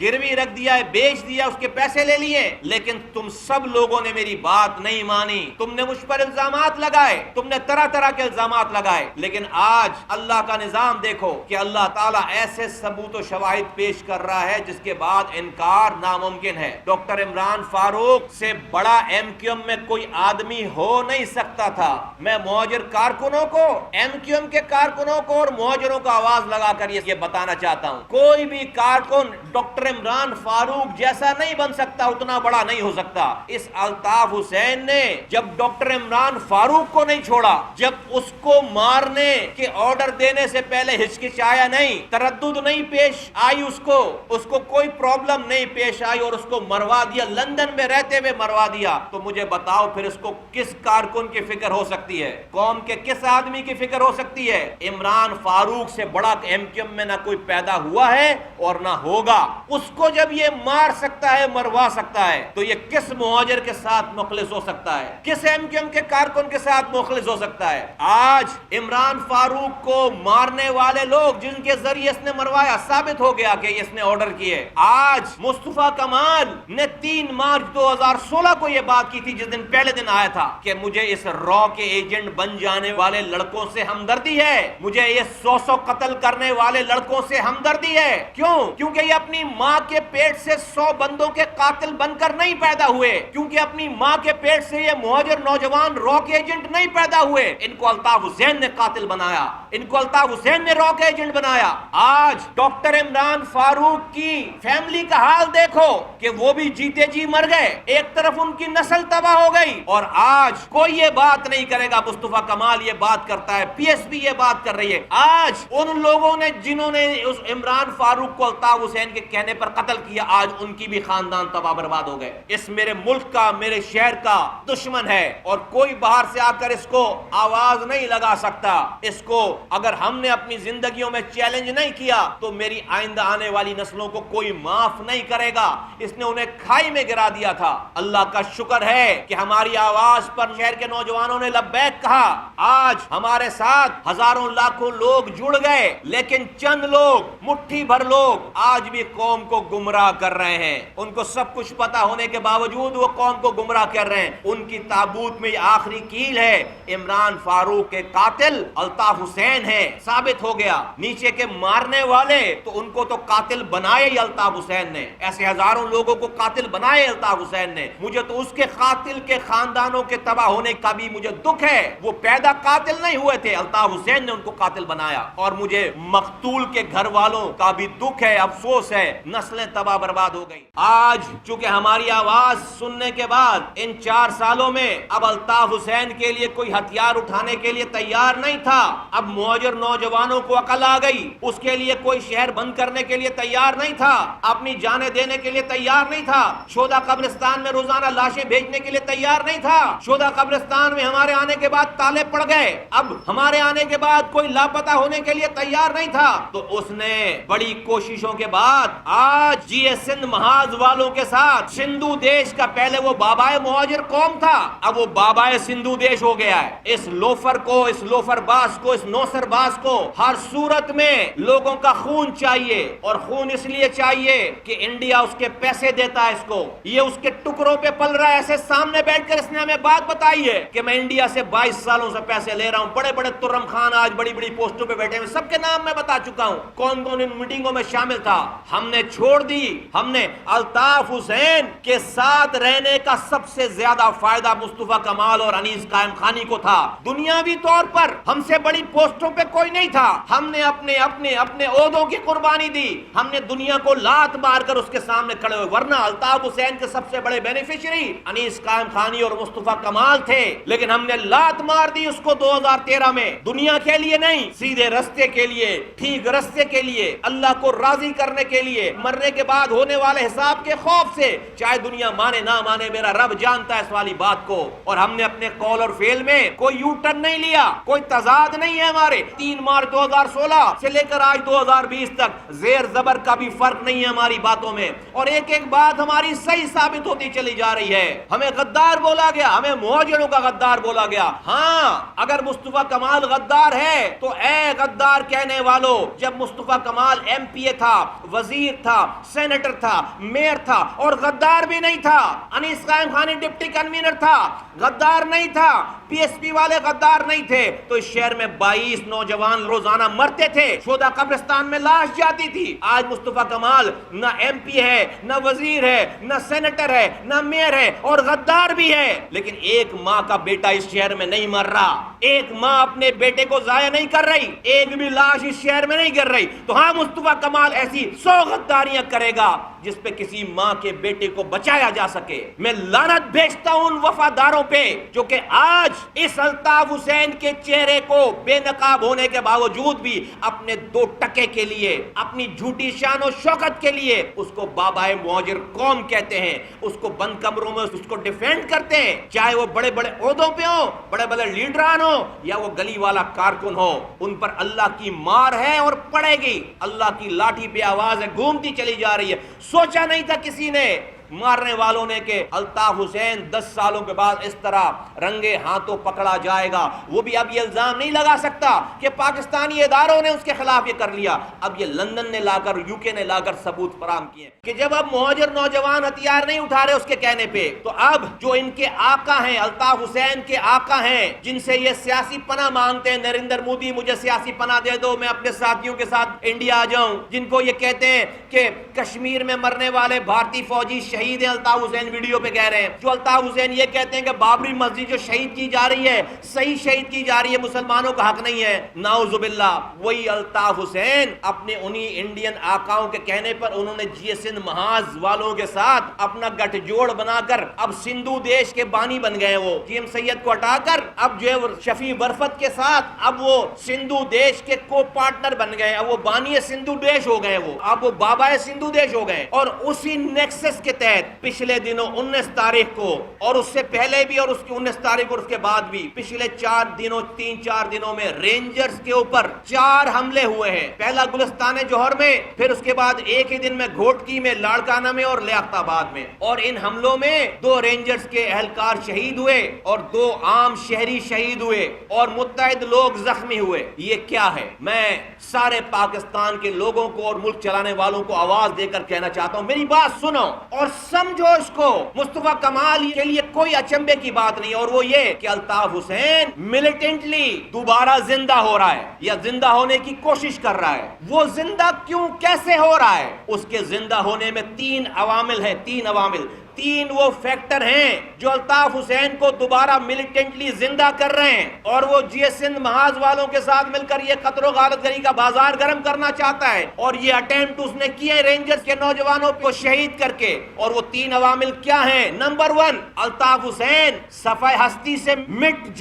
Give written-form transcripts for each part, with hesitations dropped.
گروی رکھ دیا ہے، بیچ دیا، اس کے پیسے لے لیے، لیکن تم سب لوگوں نے میری بات نہیں مانی، تم نے مجھ پر الزامات لگائے، تم نے طرح طرح کے الزامات لگائے، لیکن آج اللہ کا نظام دیکھو کہ اللہ تعالیٰ ایسے ثبوت و شواہد پیش کر رہا ہے جس کے بعد انکار ناممکن ہے۔ ڈاکٹر عمران فاروق سے بڑا ایم کیو ایم میں کوئی آدمی ہو نہیں سکتا تھا۔ میں مہاجر کارکنوں کو، ایم کیو ایم کے کارکنوں کو اور مہاجروں کو آواز لگا کر یہ بتانا چاہتا ہوں، کوئی بھی کارکن ڈاکٹر عمران فاروق جیسا نہیں بن سکتا، اتنا بڑا نہیں ہو سکتا۔ اس الطاف حسین نے جب ڈاکٹر عمران فاروق کو نہیں چھوڑا، جب اس کو مارنے کے آرڈر دینے سے پہلے ہچکچایا نہیں، تردد نہیں پیش آئی، اس کو کوئی پرابلم نہیں پیش آئی اور اس کو مروا دیا، لندن میں رہتے ہوئے مروا دیا، تو مجھے بتاؤ پھر اس کو کس کارکن کی فکر ہو سکتی ہے؟ قوم کے کس آدمی کی فکر ہو سکتی ہے؟ عمران فاروق سے بڑا ایم کیو ایم میں نہ کوئی پیدا ہوا ہے اور نہ ہوگا۔ اس کو جب یہ مار سکتا ہے، مروا سکتا ہے، تو یہ کس مہاجر کے ساتھ مخلص ہو سکتا ہے؟ کس ایم کیو ایم کے کارکن کے ساتھ مخلص ہو سکتا ہے؟ آج عمران فاروق کو مارنے والے لوگ جن کے ذریعے اس نے مروایا، ثابت ہو گیا کہ اس نے آرڈر کیے۔ آج مصطفیٰ کمال نے 3 مارچ 2016 کو یہ بات کی تھی، جس دن پہلے دن آیا تھا کہ مجھے اس را کے ایجنٹ بن جانے والے لڑکوں سے ہمدردی ہے، مجھے یہ 100 قتل کرنے والے لڑکوں سے ہمدردی ہے۔ کیوں؟ کیونکہ یہ اپنی ماں کے پیٹ سے 100 بندوں کے قاتل بن کر نہیں پیدا ہوئے، کیونکہ اپنی ماں کے پیٹ سے یہ مہاجر نوجوان را کے ایجنٹ نہیں پیدا ہوئے، ان کو الطاف حسین نے قاتل بنایا، ان کو الطاف حسین نے را کے ایجنٹ بنایا۔ آج ڈاکٹر عمران فاروق کی فیملی کا حال دیکھو کہ وہ بھی جیتے جی مر گئے، ایک طرف ان کی نسل تباہ ہو گئی، اور آج کوئی یہ بات نہیں کرے گا۔ مصطفیٰ کمال یہ بات کرتا ہے، پی ایس پی یہ بات کر رہی ہے۔ آج ان لوگوں نے جنہوں نے اس عمران فاروق کو الطاف حسین کے کہنے پر قتل کیا، آج ان کی بھی خاندان تباہ برباد ہو گئے۔ اس میرے ملک کا، میرے شہر کا دشمن ہے، اور کوئی باہر سے آ کر اس کو آواز نہیں لگا سکتا۔ اس کو اگر ہم نے اپنی زندگیوں میں چیلنج نہیں کیا تو میری آئندہ آنے والی نسلوں کو کوئی معاف نہیں کرے گا۔ اس نے انہیں کھائی میں گرا دیا تھا۔ اللہ کا شکر ہے کہ ہماری آواز پر شہر کے نوجوانوں نے لبیک کہا۔ آج ہمارے ساتھ ہزاروں لاکھوں لوگ جڑ گئے، لیکن چند لوگ، مٹھی بھر لوگ آج بھی قوم کو گمراہ کر رہے ہیں۔ ان کو سب کچھ پتا ہونے کے باوجود وہ قوم کو گمراہ کر رہے ہیں۔ ان کی تابوت میں یہ آخری کیل ہے، عمران فاروق کے قاتل الطاف حسین ہے، ثابت ہو گیا۔ نیچے کے مارنے والے تو ان کو تو قاتل بنائے ہی الطاف حسین نے، ایسے ہزاروں لوگوں کو قاتل بنائے الطاف حسین نے۔ مجھے تو اس کے قاتل کے خاندانوں کے تباہ ہونے کا بھی مجھے دکھ ہے، وہ پیدا قاتل نہیں ہوئے تھے، الطاف حسین نے ان کو قاتل بنایا۔ اور مجھے مقتول کے گھر والوں کا بھی دکھ ہے، افسوس ہے، نسلیں تباہ برباد ہو گئی۔ آج چونکہ ہماری آواز سننے کے بعد ان 4 سالوں میں اب الطاف حسین کے لیے کوئی ہتھیار اٹھانے کے لیے تیار نہیں تھا، اب مہاجر نوجوانوں کو عقل آ گئی، اس کے لیے کوئی شہر بند کرنے کے لیے تیار نہیں تھا، اپنی جانیں دینے کے لیے تیار نہیں تھا، شہداء قبرستان میں روزانہ لاشیں بھیجنے کے لیے تیار نہیں تھا۔ شہداء قبرستان میں ہمارے آنے کے بعد تالے پڑ گئے، اب ہمارے آنے کے بعد کوئی لاپتہ ہونے کے لیے تیار نہیں تھا، تو اس نے بڑی کوششوں کے بعد آج جی اے سندھ محاذ والوں کے ساتھ سندھو دیش کا، پہلے وہ بابائے مہاجر قوم تھا، اب وہ بابائے سندھو دیش ہو گیا ہے۔ اس لوفر کو، اس لوفر باز کو، اس نوسر باز کو ہر صورت میں لوگوں کا خون چاہیے، اور خون اس لیے چاہیے کہ انڈیا اس کے پیسے دیتا ہے، اس کو یہ اس کے ٹکڑوں پہ پل رہا ہے۔ ایسے سامنے بیٹھ کر اس نے ہمیں بات بتائی ہے کہ میں انڈیا سے 22 سالوں سے پیسے لے رہا ہوں، بڑے بڑے ترم خان آج بڑی بڑی پوسٹوں پہ بیٹھے ہیں، سب کے نام میں بتا چکا ہوں کون کون ان میٹنگوں میں شامل تھا۔ ہم نے چھوڑ دی، ہم نے الطاف حسین کے ساتھ رہنے کا سب سے زیادہ فائدہ مصطفیٰ کمال اور انیس قائم خانی کو تھا۔ دنیاوی طور پر ہم سے بڑی پوسٹوں پہ کوئی نہیں تھا، ہم نے اپنے اپنے اپنے عہدوں کی قربانی دی، ہم نے دنیا کو لات مار کر اس کے سامنے کھڑے ہوئے، ورنہ الطاف حسین کے سب سے بڑے بینیفیشری انیس قائم خانی اور مصطفیٰ کمال تھے، لیکن ہم نے لات مار دی اس کو 2013 میں، دنیا کے لیے نہیں، سیدھے رستے کے لیے، ٹھیک رستے کے لیے، اللہ کو راضی کرنے کے لیے، مرنے کے بعد ہونے والے حساب کے خوف سے، چاہے دنیا مانے نہ مانے میرا رب جانتا ہے اس والی بات کو۔ اور ہم نے اپنے قول اور فعل میں کوئی یو ٹرن نہیں لیا، کوئی تضاد نہیں ہے ہمارے۔ 3 مارچ 2016 سے لے کر آج 2020 تک زیر زبر کا بھی فرق نہیں ہے ہماری باتوں میں، اور ایک ایک بات ہماری صحیح ثابت ہوتی چلی جا رہی ہے۔ ہمیں غدار بولا گیا، ہمیں مہاجروں کا غدار بولا گیا۔ ہاں، اگر مصطفیٰ کمال غدار ہے تو اے غدار کہنے والوں، جب مصطفیٰ کمال ایم پی اے تھا، وزیر تھا، تھا، سینیٹر تھا، میئر تھا، اور غدار بھی نہیں تھا۔ انیس قائم خانی ڈپٹی کنوینر تھا، غدار نہیں تھا۔ پی ایس پی والے غدار نہیں تھے تو اس شہر میں 22 نوجوان روزانہ مرتے تھے، شہداء قبرستان میں لاش جاتی تھی۔ آج مصطفیٰ کمال نہ ایم پی ہے، نہ وزیر ہے، نہ سینیٹر ہے، نہ میئر ہے، اور غدار بھی ہے، لیکن ایک ماں کا بیٹا اس شہر میں نہیں مر رہا، ایک ماں اپنے بیٹے کو ضائع نہیں کر رہی، ایک بھی لاش اس شہر میں نہیں گر رہی۔ تو ہاں، مصطفیٰ کمال ایسی 100 غداریاں کرے گا جس پہ کسی ماں کے بیٹے کو بچایا جا سکے۔ میں لعنت بھیجتا ہوں ان وفاداروں پہ جو کہ آج اس الطاف حسین کے چہرے کو بے نقاب ہونے کے باوجود بھی اپنے 2 ٹکے کے لیے، اپنی جھوٹی شان و شوکت کے لیے اس کو بابائے مہاجر قوم کہتے ہیں، اس کو بند کمروں میں اس کو ڈیفینڈ کرتے ہیں، چاہے وہ بڑے بڑے عہدوں پہ ہوں، بڑے بڑے لیڈران ہوں، یا وہ گلی والا کارکن ہو۔ ان پر اللہ کی مار ہے اور پڑے گی، اللہ کی لاٹھی پہ آواز ہے، گھومتی چلی جا رہی ہے۔ سوچا نہیں تھا کسی نے، مارنے والوں نے، کہ الطاف حسین 10 سالوں کے بعد اس طرح رنگے ہاتھوں پکڑا جائے گا۔ وہ بھی اب یہ الزام نہیں لگا سکتا کہ پاکستانی اداروں نے اس کے خلاف یہ کر لیا، اب یہ لندن نے لا کر، یو کے نے لا کر ثبوت فراہم کیے کہ جب اب مہاجر نوجوان ہتھیار نہیں اٹھا رہے اس کے کہنے پہ، تو اب جو ان کے آقا ہیں، الطاف حسین کے آقا ہیں، جن سے یہ سیاسی پناہ مانگتے ہیں، نریندر مودی مجھے سیاسی پناہ دے دو، میں اپنے ساتھیوں کے ساتھ انڈیا آ جاؤں، جن کو یہ کہتے ہیں کہ کشمیر میں مرنے والے بھارتی فوجی شہید ہیں، الطاف حسین ویڈیو پہ کہہ رہے ہیں، جو الطاف حسین یہ کہتے ہیں کہ بابری مسجد جو شہید کی جا رہی ہے، صحیح شہید کی جا رہی ہے، مسلمانوں کا حق نہیں ہے، نعوذ باللہ۔ وہی الطاف حسین اپنے انہی انڈین آقاؤں کے کہنے پر انہوں نے جی سندھ محاذ والوں کے ساتھ اپنا گٹھ جوڑ بنا کر اب سندھو دیش کے بانی بن گئے۔ وہ جی ایم سید کو ہٹا کر اب جو ہے شفیع برفت کے ساتھ اب وہ سندھو دیش کے کو پارٹنر بن گئے، اب وہ بانی سندھو دیش ہو گئے، وہ اب وہ بابا سندھو دیش ہو گئے۔ اور اسی نیکسس کے تحت پچھلے دنوں 19 تاریخ کو، اور اس سے پہلے بھی، اور اس کی 19 تاریخ اور اس کے بعد بھی، پچھلے 3-4 دنوں میں رینجرز کے اوپر 4 حملے ہوئے ہیں۔ پہلا گلستان جوہر میں، پھر اس کے بعد ایک ہی دن میں گھوٹکی میں، لاڑکانہ میں اور لیاقت آباد میں، اور ان حملوں میں 2 رینجرز کے اہلکار شہید ہوئے اور 2 عام شہری شہید ہوئے اور متعدد لوگ زخمی ہوئے۔ یہ کیا ہے؟ میں سارے پاکستان کے لوگوں کو اور ملک چلانے والوں کو آواز دے کر کہنا چاہتا ہوں، میری بات سنو اور سمجھو اس کو۔ مصطفیٰ کمال کے لیے کوئی اچنبے کی بات نہیں، اور وہ یہ کہ الطاف حسین ملیٹنٹلی دوبارہ زندہ ہو رہا ہے یا زندہ ہونے کی کوشش کر رہا ہے۔ وہ زندہ کیوں، کیسے ہو رہا ہے؟ اس کے زندہ ہونے میں 3 عوامل ہیں، 3 عوامل، 3 وہ فیکٹر ہیں جو الطاف حسین کو دوبارہ ملیٹنٹلی زندہ کر رہے ہیں، اور وہ جی ایس سندھ محاذ والوں کے ساتھ مل کر یہ قتل و غارت گری کا بازار گرم کرنا چاہتا ہے، اور یہ اٹیمپٹ اس نے کیے رینجرز کے نوجوانوں کو شہید کر کے۔ اور وہ 3 عوامل کیا ہیں؟ نمبر 1، الطاف حسین صفحہ ہستی سے مٹ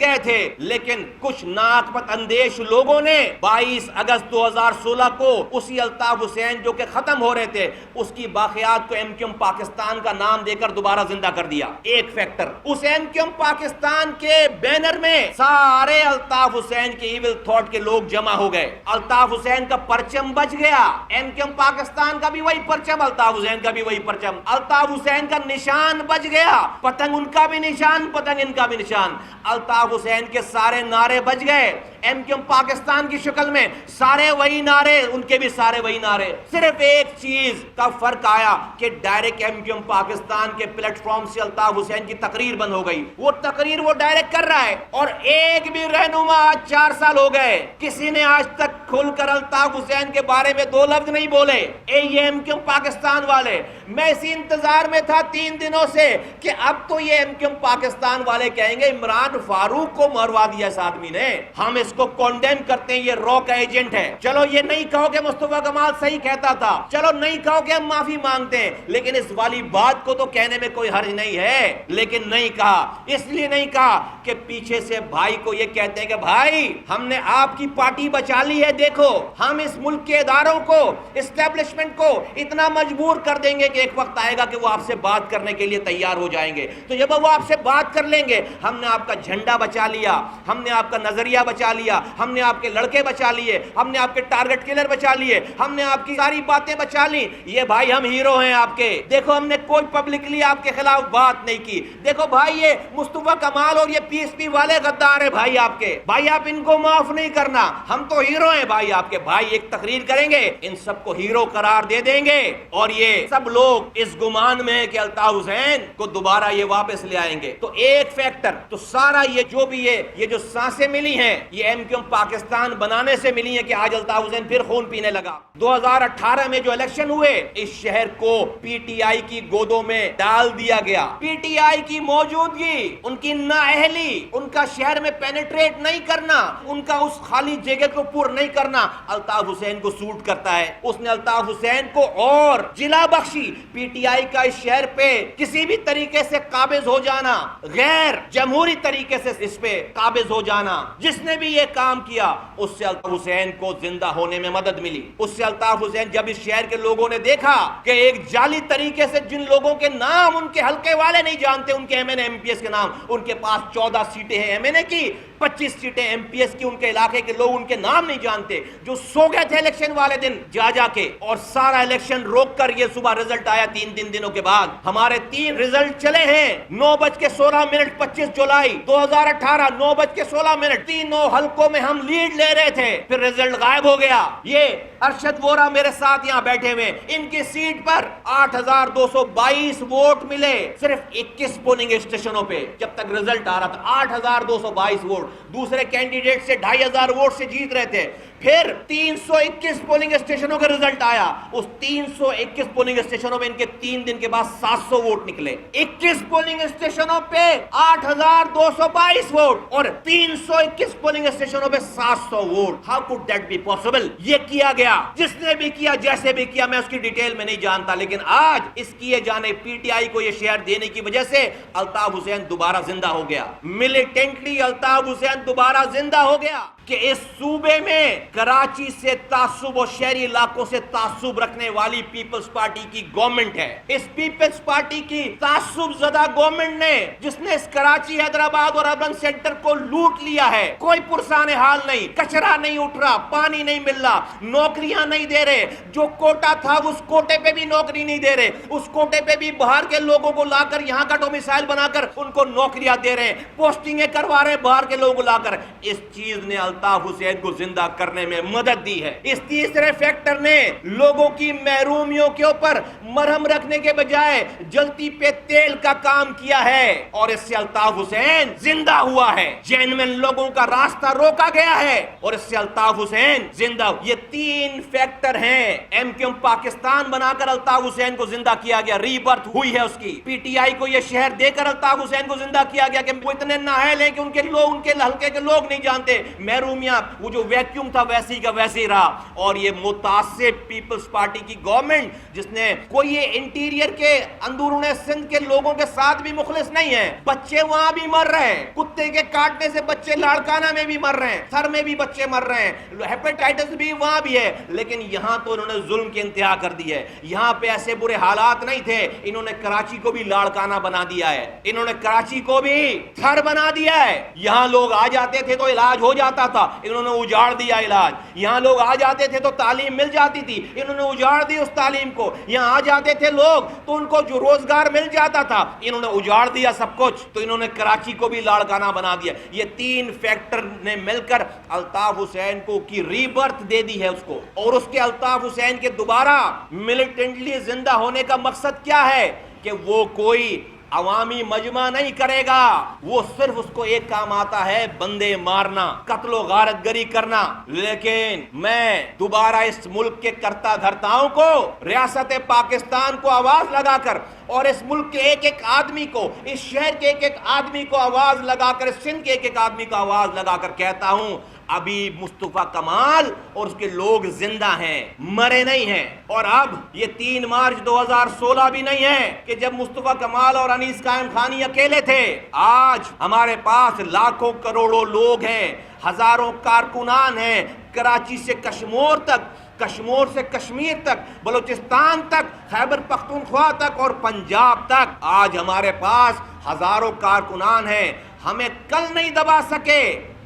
گئے تھے، لیکن کچھ ناقابل اندیش لوگوں نے 22 اگست 2016 کو اسی الطاف حسین جو کہ ختم ہو رہے تھے، اس کی باقیات کو ایم کیو ایم پاکستان کا نام دے کر دوبارہ زندہ کر دیا۔ ایک فیکٹر، اس ایم کیو ایم پاکستان کے بینر میں سارے الطاف حسین کے ایول تھاٹ کے لوگ جمع ہو گئے۔ الطاف حسین کا پرچم بچ گیا، ایم کیو ایم پاکستان کا بھی وہی پرچم، الطاف حسین کا بھی وہی پرچم، الطاف حسین کا نشان بچ گیا، پتنگ ان کا بھی نشان، پتنگ ان کا بھی نشان، الطاف حسین کے سارے نعرے بچ گئے، ایم کیو ایم پاکستان کی شکل میں سارے وہی نعرے، ان کے بھی سارے وہی نعرے۔ صرف ایک چیز کا فرق آیا کہ direct M Q M Pakistan کے پلیٹ فارم سے الطاف حسین کی تقریر بند ہو گئی، وہ تقریر وہ ڈائریکٹ کر رہا ہے، اور ایک بھی رہنما، آج 4 سال ہو گئے، کسی نے آج تک کھل کر الطاف حسین کے بارے میں 2 لفظ نہیں بولے۔ یہ ایم کیو ایم پاکستان والے، میں اسی انتظار میں تھا 3 دنوں سے کہ اب تو یہ ایم کیو ایم پاکستان والے کہیں گے عمران فاروق کو مروا دیا اس آدمی نے، ہم اس کو کونڈیم کرتے ہیں، یہ را کا ایجنٹ ہے۔ چلو یہ نہیں کہو کہ مصطفیٰ کمال صحیح کہتا تھا، چلو نہیں کہو کہ ہم معافی مانگتے ہیں، لیکن اس والی بات کو تو کہنے میں کوئی حرج نہیں ہے، لیکن نہیں کہا۔ اس لیے نہیں کہا کہ پیچھے سے بھائی کو یہ کہتے ہیں کہ بھائی ہم نے آپ کی پارٹی بچا لی ہے، دیکھو ہم اس ملک کے اداروں کو، اسٹیبلشمنٹ کو اتنا مجبور کر دیں گے کہ ایک وقت آئے گا کہ وہ آپ سے بات کرنے کے لیے تیار ہو جائیں گے، تو جب وہ آپ سے بات کر لیں گے، ہم نے آپ کا جھنڈا بچا لیا، ہم نے آپ کا نظریہ بچا لیا، لیا, ہم نے آپ کے لڑکے بچا لیے, ہم نے آپ کے ٹارگٹ کلر بچا لیے, ہم نے آپ کی ساری باتیں بچا لی, یہ بھائی ہم ہیرو ہیں آپ کے. دیکھو ہم نے کوئی پبلکلی آپ کے خلاف بات نہیں کی. دیکھو بھائی یہ مصطفیٰ کمال اور یہ پی ایس پی والے غدار ہیں بھائی آپ کے, بھائی آپ ان کو معاف نہیں کرنا, ہم تو ہیرو ہیں بھائی آپ کے. بھائی ایک تقریر کریں گے, ان سب کو ہیرو قرار دے دیں گے, اور یہ سب لوگ اس گمان میں کہ الطاف حسین کو دوبارہ یہ واپس لے آئیں گے. تو ایک فیکٹر تو سارا یہ جو بھی یہ جو سانسیں ملی ہیں یہ ایم کیو ایم پاکستان بنانے سے ملی ہیں کہ آج الطاف حسین پھر خون پینے لگا. 2018 میں جو الیکشن ہوئے اس شہر کو پی ٹی آئی کی گودوں میں ڈال دیا گیا. پی ٹی آئی کی موجودگی, ان کی نااہلی, ان کا شہر میں پینیٹریٹ نہیں کرنا, ان کا اس خالی جگہ کو پر نہیں کرنا الطاف حسین کو سوٹ کرتا ہے. اس نے الطاف حسین کو اور جلا بخشی. پی ٹی آئی کا اس شہر پہ کسی بھی طریقے سے قابض ہو جانا, غیر جمہوری طریقے سے اس پہ قابض ہو جانا, جس نے بھی یہ کام کیا اس سے الطاف حسین کو زندہ ہونے میں مدد ملی. اس سے الطاف حسین جب اس شہر کے لوگوں نے دیکھا کہ ایک جعلی طریقے سے جن لوگوں کے نام ان کے حلقے والے نہیں جانتے, ان کے M N A M P S کے نام, ان کے پاس 14 سیٹیں ہیں ایم این اے کی, 25 سیٹیں ایم پی ایس کی, ان کے علاقے کے لوگ ان کے نام نہیں جانتے, جو سو گئے تھے الیکشن والے دن جا کے, اور سارا الیکشن روک کر یہ صبح رزلٹ آیا 3 دنوں کے بعد. ہمارے 3 رزلٹ چلے ہیں 9:16 25 جولائی 2018 9:16 تینوں حلقوں میں ہم لیڈ لے رہے تھے, پھر رزلٹ غائب ہو گیا. یہ ارشد وورا میرے ساتھ یہاں بیٹھے ہوئے, ان کی سیٹ پر 8,222 ووٹ ملے صرف 21 پولنگ اسٹیشنوں پہ. جب تک رزلٹ آ رہا تھا 8,222 ووٹ, دوسرے کینڈیڈیٹ سے 2,500 ووٹ سے جیت رہے تھے. پھر 321 پولنگ اسٹیشنوں کا رزلٹ آیا, اس 321 پولنگ اسٹیشنوں میں ان کے 3 دن کے بعد 700 ووٹ نکلے. 21 پولنگ اسٹیشنوں پہ 8,222 ووٹ اور 321 پولنگ اسٹیشنوں پہ 700 vote. How could that be possible? یہ کیا گیا, جس نے بھی کیا, جیسے بھی کیا, میں اس کی ڈیٹیل میں نہیں جانتا, لیکن آج اس کیے جانے پی ٹی آئی کو یہ شہر دینے کی وجہ سے الطاف حسین دوبارہ زندہ ہو گیا. ملیٹنٹلی الطاف حسین دوبارہ زندہ ہو گیا کہ اس صوبے میں کراچی سے تعصب اور شہری علاقوں سے تعصب رکھنے والی پیپلز پارٹی کی گورنمنٹ ہے. اس پیپلز پارٹی کی تعصب زدہ گورنمنٹ نے, جس نے اس کراچی, حیدرآباد اور اربن سینٹر کو لوٹ لیا ہے, کوئی پرسان حال نہیں, کچرا نہیں اٹھ رہا, پانی نہیں مل رہا, نوکریاں نہیں دے رہے, جو کوٹا تھا اس کوٹے پہ بھی نوکری نہیں دے رہے, اس کوٹے پہ بھی باہر کے لوگوں کو لا کر یہاں کا ڈومیسائل بنا کر ان کو نوکریاں دے رہے ہیں, پوسٹنگیں کروا رہے ہیں باہر کے لوگوں کو لا کر. اس چیز نے الطاف حسین کو زندہ کرنے میں مدد دی ہے. اس تیسرے فیکٹر نے لوگوں کی محرومیوں کے اوپر مرہم رکھنے کے بجائے جلتی پہ تیل کا کام کیا ہے, اور اس سے الطاف حسین زندہ ہوا ہے. جینوین لوگوں کا راستہ روکا گیا ہے اور اس سے الطاف حسین زندہ. یہ 3 فیکٹر ہیں. ایم کیو ایم پاکستان بنا کر الطاف حسین کو زندہ کیا گیا, ری برتھ ہوئی ہے اس کی. پی ٹی آئی کو یہ شہر دے کر الطاف حسین کو زندہ کیا گیا کہ وہ اتنے نااہل ہیں کہ ان کے لوگ, ان کے حلقے کے لوگ نہیں جانتے. محرومیاں, وہ جو ویکیوم تھا ویسی کا ویسی رہا. اور یہ متعصب پیپلز پارٹی کی گورنمنٹ, جس نے کوئی یہ انٹیریئر کے اندرون سندھ کے لوگوں کے ساتھ بھی مخلص نہیں ہے. بچے وہاں بھی مر رہے ہیں, کتے کے کاٹنے سے بچے لاڑکانہ میں بھی مر رہے ہیں, سر میں بھی بچے مر رہے ہیں, ہیپیٹائٹس بھی وہاں بھی ہے. لیکن یہاں تو انہوں نے ظلم کی انتہا کر دی ہے. یہاں پہ ایسے برے حالات نہیں تھے, انہوں نے کراچی کو بھی لاڑکانہ بنا دیا ہے, انہوں نے کراچی کو بھی تھر بنا دیا ہے. یہاں لوگ آ جاتے تھے تو علاج ہو جاتا تھا, انہوں نے اجاڑ دیا علاج. یہاں لوگ آ جاتے تھے تو تعلیم مل جاتی تھی, انہوں نے اجاڑ دی اس تعلیم کو. یہاں آ جاتے تھے لوگ تو ان کو جو روزگار مل جاتا تھا, انہوں نے اجاڑ دیا سب کچھ. تو انہوں نے کراچی کو بھی لاڑکانہ بنا دیا. یہ 3 فیکٹر نے مل کر الطاف حسین کو کی ری برتھ دے دی ہے اس کو. اور اس کے الطاف حسین کے دوبارہ ملیٹنٹلی زندہ ہونے کا مقصد کیا ہے کہ وہ کوئی عوامی مجمع نہیں کرے گا, وہ صرف اس کو ایک کام آتا ہے, بندے مارنا, قتل و غارت گری کرنا. لیکن میں دوبارہ اس ملک کے کرتا دھرتاؤں کو, ریاست پاکستان کو آواز لگا کر, اور اس ملک کے ایک ایک آدمی کو, اس شہر کے ایک ایک آدمی کو آواز لگا کر, اس سندھ کے ایک ایک آدمی کو آواز لگا کر کہتا ہوں, ابھی مصطفیٰ کمال اور اس کے لوگ زندہ ہیں, مرے نہیں ہیں. اور اب یہ 3 مارچ 2016 بھی نہیں ہے کہ جب مصطفیٰ کمال اور انیس قائم خانی اکیلے تھے. آج ہمارے پاس لاکھوں کروڑوں لوگ ہیں, ہزاروں کارکنان ہیں, کراچی سے کشمور تک, کشمور سے کشمیر تک, بلوچستان تک, خیبر پختونخوا تک اور پنجاب تک. آج ہمارے پاس ہزاروں کارکنان ہیں. ہمیں کل نہیں دبا سکے,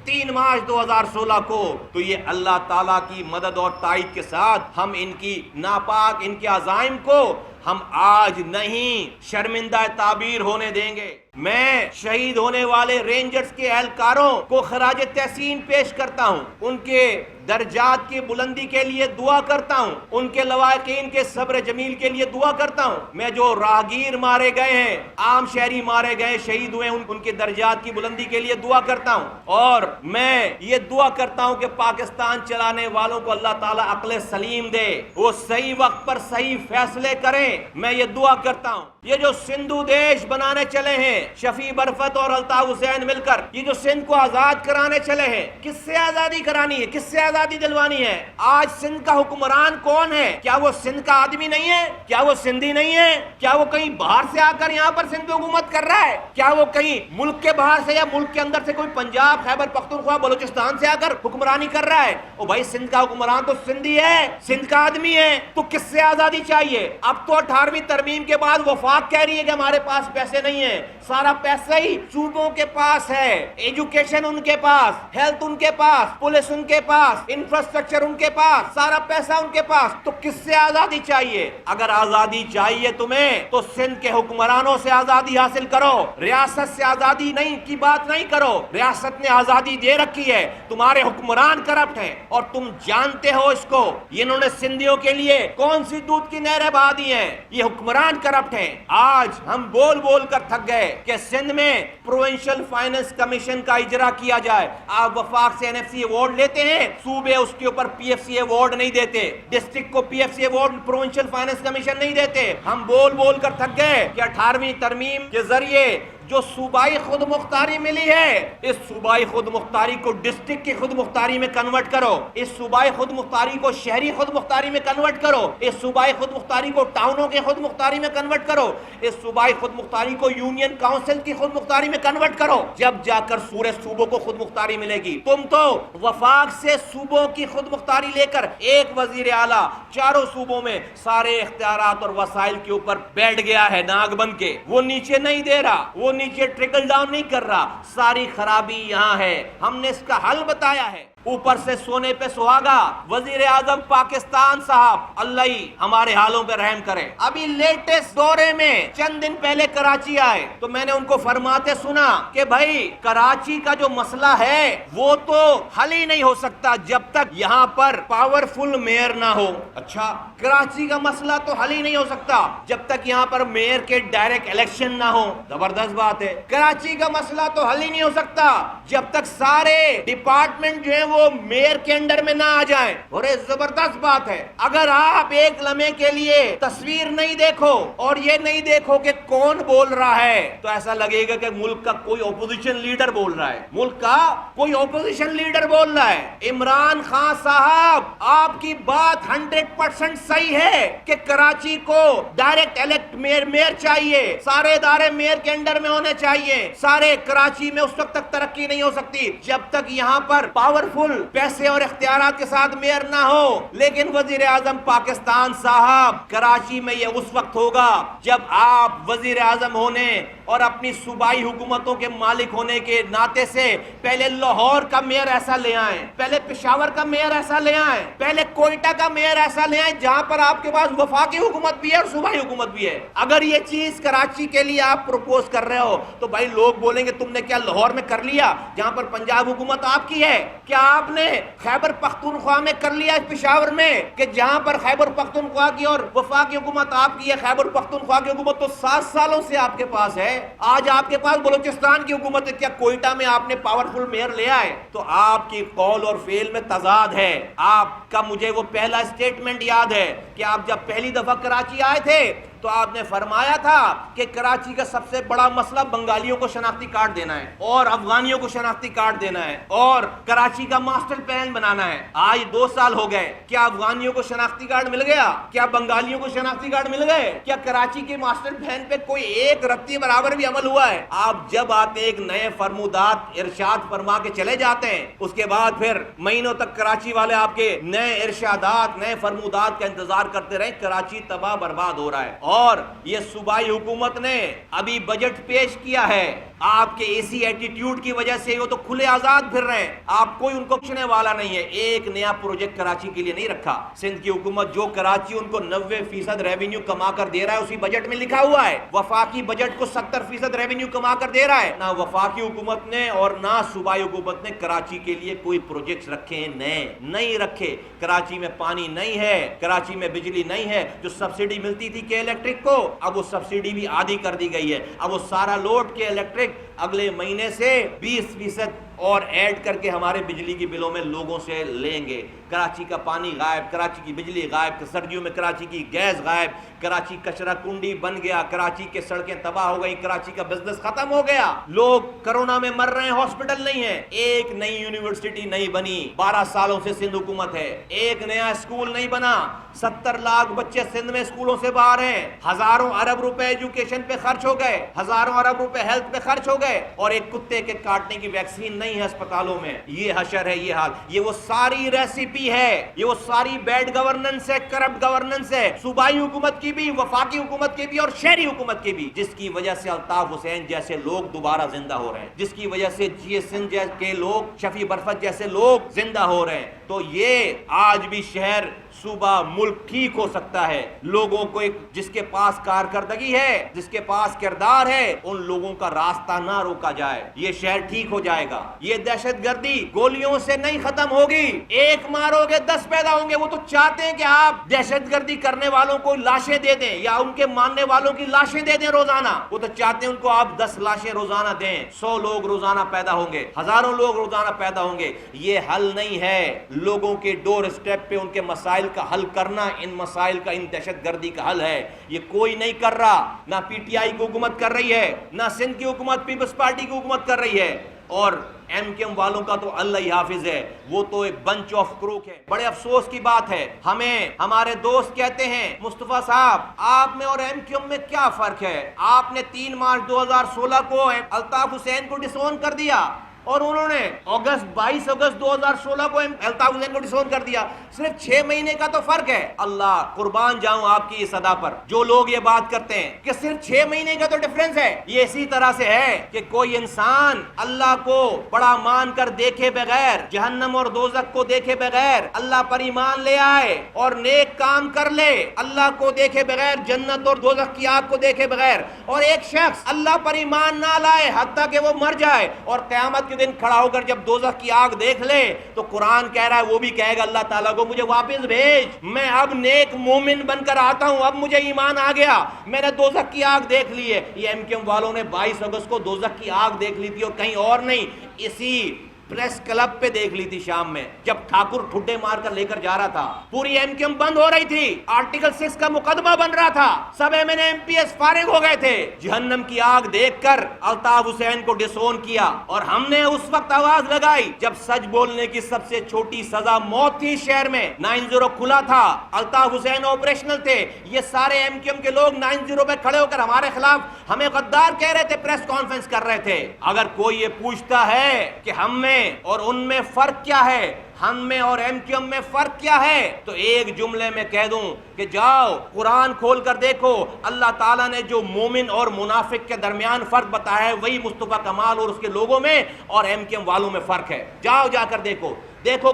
3 مارچ 2016 کو، تو یہ اللہ تعالیٰ کی مدد اور تائید کے ساتھ ہم ان کی ناپاک ان کے عزائم کو ہم آج نہیں شرمندہ تعبیر ہونے دیں گے۔ میں شہید ہونے والے رینجرز کے اہلکاروں کو خراج تحسین پیش کرتا ہوں، ان کے درجات کی بلندی کے لیے دعا کرتا ہوں، ان کے لواحقین کے صبر جمیل کے لیے دعا کرتا ہوں۔ میں جو راہگیر مارے گئے ہیں، عام شہری مارے گئے، شہید ہوئے، ان کے درجات کی بلندی کے لیے دعا کرتا ہوں، اور میں یہ دعا کرتا ہوں کہ پاکستان چلانے والوں کو اللہ تعالیٰ عقل سلیم دے، وہ صحیح وقت پر صحیح فیصلے کریں۔ میں یہ دعا کرتا ہوں، یہ جو سندھو دیش بنانے چلے ہیں شفیع برفت اور الطاف حسین مل کر، یہ جو سندھ کو آزاد کرانے چلے ہیں، کس سے آزادی کرانی ہے، کس سے آزادی دلوانی ہے؟ آج سندھ کا حکمران کون ہے؟ کیا وہ سندھ کا آدمی نہیں ہے؟ کیا وہ سندھی نہیں ہے؟ کیا وہ کہیں باہر سے آ کر یہاں پر سندھ پہ حکومت کر رہا ہے؟ کیا وہ کہیں ملک کے باہر سے یا ملک کے اندر سے کوئی پنجاب، خیبر پختونخوا، بلوچستان سے آ کر حکمرانی کر رہا ہے؟ او بھائی، سندھ کا حکمران تو سندھی ہے، سندھ کا آدمی ہے، تو کس سے آزادی چاہیے؟ اب تو 18ویں ترمیم کے بعد وفاق کہہ رہی ہے کہ ہمارے پاس پیسے نہیں ہیں۔ سارا پیسہ ہی صوبوں کے پاس ہے، ایجوکیشن ان کے پاس، ہیلتھ ان کے پاس، پولیس ان کے پاس، انفراسٹرکچر ان کے پاس، سارا پیسہ ان کے پاس، تو کس سے آزادی چاہیے؟ اگر آزادی چاہیے تمہیں تو سندھ کے حکمرانوں سے آزادی حاصل کرو، ریاست سے آزادی نہیں کی بات نہیں کرو۔ ریاست نے آزادی دے رکھی ہے، تمہارے حکمران کرپٹ ہیں اور تم جانتے ہو اس کو۔ انہوں نے سندھیوں کے لیے کون سی دودھ کی نہریں بہا دی ہیں؟ یہ حکمران کرپٹ ہیں۔ آج ہم بول بول کر تھک گئے کہ سندھ میں پروونشل فائننس کمیشن کا اجرا کیا جائے۔ آپ وفاق سے NFC ایوارڈ لیتے ہیں، صوبے اس کے اوپر PFC ایوارڈ نہیں دیتے، ڈسٹرکٹ کو PFC award provincial finance commission نہیں دیتے۔ ہم بول بول کر تھک گئے کہ 18ویں ترمیم کے ذریعے جو صوبائی خود مختاری ملی ہے، اس صوبائی خود مختاری کو ڈسٹرکٹ کی خود مختاری میں کنورٹ کرو، اس صوبائی خود مختاری کو شہری خود مختاری میں کنورٹ کرو، اس صوبائی خود مختاری کو ٹاؤنوں کے خود مختاری میں کنورٹ کرو، اس صوبائی خود مختاری کو یونین کاؤنسل کی خود مختاری میں کنورٹ کرو، جب جا کر پورے صوبوں کو خود مختاری ملے گی۔ تم تو وفاق سے صوبوں کی خود مختاری لے کر ایک وزیر اعلیٰ چاروں صوبوں میں سارے اختیارات اور وسائل کے اوپر بیٹھ گیا ہے ناگ بن کے، وہ نیچے نہیں دے رہا، وہ نیچے ٹرکل ڈاؤن نہیں کر رہا۔ ساری خرابی یہاں ہے، ہم نے اس کا حل بتایا ہے۔ اوپر سے سونے پہ سہاگا وزیر اعظم پاکستان صاحب، اللہ ہی ہمارے حالوں پہ رحم کرے۔ ابھی لیٹسٹ دورے میں چند دن پہلے کراچی آئے تو میں نے ان کو فرماتے سنا کہ بھائی کراچی کا جو مسئلہ ہے وہ تو حل ہی نہیں ہو سکتا جب تک یہاں پر پاورفل میئر نہ ہو۔ اچھا، کراچی کا مسئلہ تو حل ہی نہیں ہو سکتا جب تک یہاں پر میئر کے ڈائریکٹ الیکشن نہ ہو۔ زبردست بات ہے۔ کراچی کا مسئلہ تو حل ہی نہیں ہو سکتا جب تک سارے ڈپارٹمنٹ جو ہے وہ میئر کے انڈر میں نہ آ جائیں۔ اور یہ زبردست بات ہے، اگر آپ ایک لمحے کے لیے تصویر نہیں دیکھو اور یہ نہیں دیکھو کہ کون بول رہا ہے تو ایسا لگے گا کہ ملک کا کوئی اپوزیشن لیڈر بول رہا ہے، ملک کا کوئی اپوزیشن لیڈر بول رہا ہے۔ عمران خان صاحب، آپ کی بات 100% صحیح ہے کہ کراچی کو ڈائریکٹ الیکٹ میئر چاہیے، سارے ادارے میئر کے انڈر میں ہونے چاہیے۔ سارے کراچی میں اس وقت تک ترقی نہیں ہو سکتی جب تک یہاں پر پاورفل پیسے اور اختیارات کے ساتھ میئر نہ ہو۔ لیکن وزیر اعظم پاکستان صاحب، کراچی میں یہ اس وقت ہوگا جب آپ وزیر اعظم ہونے اور اپنی صوبائی حکومتوں کے مالک ہونے کے ناطے سے پہلے لاہور کا میئر ایسا لے آئیں، پہلے پشاور کا میئر ایسا لے آئیں، پہلے کوئٹہ کا میئر ایسا لے آئیں جہاں پر آپ کے پاس وفاقی حکومت بھی ہے اور صوبائی حکومت بھی ہے۔ اگر یہ چیز کراچی کے لیے آپ پروپوز کر رہے ہو تو بھائی لوگ بولیں گے تم نے کیا لاہور میں کر لیا جہاں پر پنجاب حکومت آپ کی ہے؟ کیا آپ نے خیبر پختونخوا میں کر لیا پشاور میں کہ جہاں پر خیبر پختونخوا کی اور وفاقی حکومت آپ کی ہے؟ خیبر پختونخوا کی حکومت تو 7 سالوں سے آپ کے پاس ہے، آج آپ کے پاس بلوچستان کی حکومت ہے۔ کیا کوئٹہ میں آپ نے پاورفل میئر لے آئے؟ تو آپ کی قول اور فعل میں تضاد ہے۔ آپ کا مجھے وہ پہلا اسٹیٹمنٹ یاد ہے کہ آپ جب پہلی دفعہ کراچی آئے تھے تو آپ نے فرمایا تھا کہ کراچی کا سب سے بڑا مسئلہ بنگالیوں کو شناختی کارڈ دینا ہے اور افغانیوں کو شناختی کارڈ دینا ہے اور کراچی کا ماسٹر پلان بنانا ہے۔ آج 2 سال ہو گئے، کیا افغانیوں کو شناختی کارڈ مل گیا؟ کیا بنگالیوں کو شناختی کارڈ مل گئے؟ کیا کراچی کے ماسٹر پلان پہ کوئی ایک رتی برابر بھی عمل ہوا ہے؟ آپ جب آتے ایک نئے فرمودات ارشاد فرما کے چلے جاتے ہیں، اس کے بعد پھر مہینوں تک کراچی والے آپ کے نئے ارشادات، نئے فرمودات کا انتظار کرتے رہے۔ کراچی تباہ برباد ہو رہا ہے۔ اور یہ صوبائی حکومت نے ابھی بجٹ پیش کیا ہے آپ کے ایسی ایٹیٹیوڈ کی وجہ سے وہ تو کھلے آزاد پھر رہے ہیں, آپ کوئی ان کو پوچھنے والا نہیں ہے. ایک نیا پروجیکٹ کراچی کے لیے نہیں رکھا. سندھ کی حکومت جو کراچی ان کو 90% ریونیو کما کر دے رہا ہے اسی بجٹ میں لکھا ہوا ہے. وفاقی بجٹ کو 70% ریونیو کما کر دے رہا ہے. نہ وفاقی حکومت نے اور نہ صوبائی حکومت نے کراچی کے لیے کوئی پروجیکٹس رکھے ہیں, نہیں رکھے. کراچی میں پانی نہیں ہے, کراچی میں بجلی نہیں ہے. جو سبسڈی ملتی تھی کہ الیکٹرک کو, اب وہ سبسڈی بھی آدھی کر دی گئی ہے. اب وہ سارا لوٹ کے الیکٹرک اگلے مہینے سے 20% اور ایڈ کر کے ہمارے بجلی کی بلوں میں لوگوں سے لیں گے. کراچی کا پانی غائب, کراچی کی بجلی غائب, سردیوں میں کراچی کی گیس غائب, کراچی کچرا کنڈی بن گیا, کراچی کے سڑکیں تباہ ہو گئی, کراچی کا بزنس ختم ہو گیا. لوگ کرونا میں مر رہے ہیں, ہاسپٹل نہیں ہے. ایک نئی یونیورسٹی نہیں بنی, 12 سالوں سے سندھ حکومت ہے. ایک نیا اسکول نہیں بنا, 70 لاکھ بچے سندھ میں اسکولوں سے باہر ہیں. ہزاروں ارب روپے ایجوکیشن پہ خرچ ہو گئے, ہزاروں ارب روپے ہیلتھ پہ خرچ ہو گئے, اور ایک کتے کے کاٹنے کی ویکسین نہیں ہے اسپتالوں میں. یہ حشر ہے, یہ حال. یہ وہ ساری ریسیپی ہے, یہ وہ ساری بیڈ گورننس ہے, کرپٹ گورننس ہے, صوبائی حکومت کی بھی, وفاقی حکومت کی بھی اور شہری حکومت کی بھی, جس کی وجہ سے الطاف حسین جیسے لوگ دوبارہ زندہ ہو رہے ہیں, جس کی وجہ سے جی ایس سندھ کے لوگ, شفیع برفت جیسے لوگ زندہ ہو رہے ہیں. تو یہ آج بھی شہر, صوبہ, ملک ٹھیک ہو سکتا ہے. لوگوں کو جس کے پاس کارکردگی ہے, جس کے پاس کردار ہے, ان لوگوں کا راستہ نہ روکا جائے, یہ شہر ٹھیک ہو جائے گا. یہ دہشت گردی گولیوں سے نہیں ختم ہوگی. ایک مارو گے 10 پیدا ہوں گے. وہ تو چاہتے ہیں کہ آپ دہشت گردی کرنے والوں کو لاشیں دے دیں یا ان کے ماننے والوں کی لاشیں دے دیں روزانہ. وہ تو چاہتے ہیں ان کو آپ 10 لاشیں روزانہ دیں. 100 لوگ روزانہ پیدا ہوں گے, ہزاروں لوگ روزانہ پیدا ہوں گے. یہ حل نہیں ہے. لوگوں کے ڈور اسٹیپ پہ ان کے مسائل کا حل کرنا ان مسائل کا, ان دہشت گردی کا حل ہے. یہ کوئی نہیں کر رہا. نہ پی ٹی آئی کی حکومت کر رہی ہے, نہ سندھ کی حکومت پیپلز پارٹی کی حکومت کر رہی ہے, اور ایم کیو ایم والوں کا تو اللہ ہی حافظ ہے, وہ تو ایک بنچ آف کروک ہے. بڑے افسوس کی بات ہے, ہمیں ہمارے دوست کہتے ہیں مصطفیٰ صاحب آپ میں اور ایم کیو ایم میں کیا فرق ہے. آپ نے 3 مارچ 2016 کو الطاف حسین کو ڈسون کر دیا, اور انہوں نے 22 اگست 2016 کو الطاف حسین کو ڈسون کر دیا. صرف 6 مہینے کا تو فرق ہے. اللہ قربان جاؤں آپ کی اس ادا پر جو لوگ یہ بات کرتے ہیں کہ صرف 6 مہینے کا تو ڈیفرنس ہے. یہ اسی طرح سے ہے کہ کوئی انسان اللہ کو بڑا مان کر دیکھے بغیر, جہنم اور دوزخ کو دیکھے بغیر اللہ پر ایمان لے آئے اور نیک کام کر لے, اللہ کو دیکھے بغیر, جنت اور دوزخ کی آگ کو دیکھے بغیر, اور ایک شخص اللہ پر ایمان نہ لائے حتیٰ کہ وہ مر جائے اور قیامت کے دن کھڑا ہو کر جب دوزخ کی آگ دیکھ لے تو قرآن کہہ رہا ہے, وہ بھی کہے گا اللہ تعالیٰ کو مجھے واپس بھیج, میں اب نیک مومن بن کر آتا ہوں, اب مجھے ایمان آ گیا, میں نے دوزخ کی آگ دیکھ لی ہے. یہ ایم کیو ایم والوں نے 22 اگست کو دوزخ کی آگ دیکھ لی تھی, اور کہیں اور نہیں, اسی پریس کلب پہ دیکھ لی تھی شام میں, جب ٹھاکر ٹھڈے مار کر لے کر جا رہا تھا. پوری ایم کیو ایم بند ہو رہی تھی, آرٹیکل 6 کا مقدمہ بن رہا تھا, سب M N A M P S فارغ ہو گئے تھے. جہنم کی آگ دیکھ کر الطاف حسین کو ڈسون کیا, اور ہم نے اس وقت آواز لگائی جب سچ بولنے کی سب سے چھوٹی سزا موت تھی. شہر میں 90 کھلا تھا, الطاف حسین آپریشنل تھے. یہ سارے ایم کیو ایم کے لوگ 90 پہ کھڑے ہو کر ہمارے خلاف ہمیں غدار کہہ رہے تھے, پریس کانفرنس کر رہے تھے. اگر کوئی یہ پوچھتا ہے کہ ہم میں اور ان میں فرق کیا ہے, ہم میں اور ایم کیو ایم میں فرق کیا ہے, تو ایک جملے میں کہہ دوں کہ جاؤ قرآن کھول کر دیکھو, اللہ تعالیٰ نے جو مومن اور منافق کے درمیان فرق بتایا ہے وہی مصطفیٰ کمال اور اس کے لوگوں میں اور ایم کیو ایم والوں میں فرق ہے. جاؤ جا کر دیکھو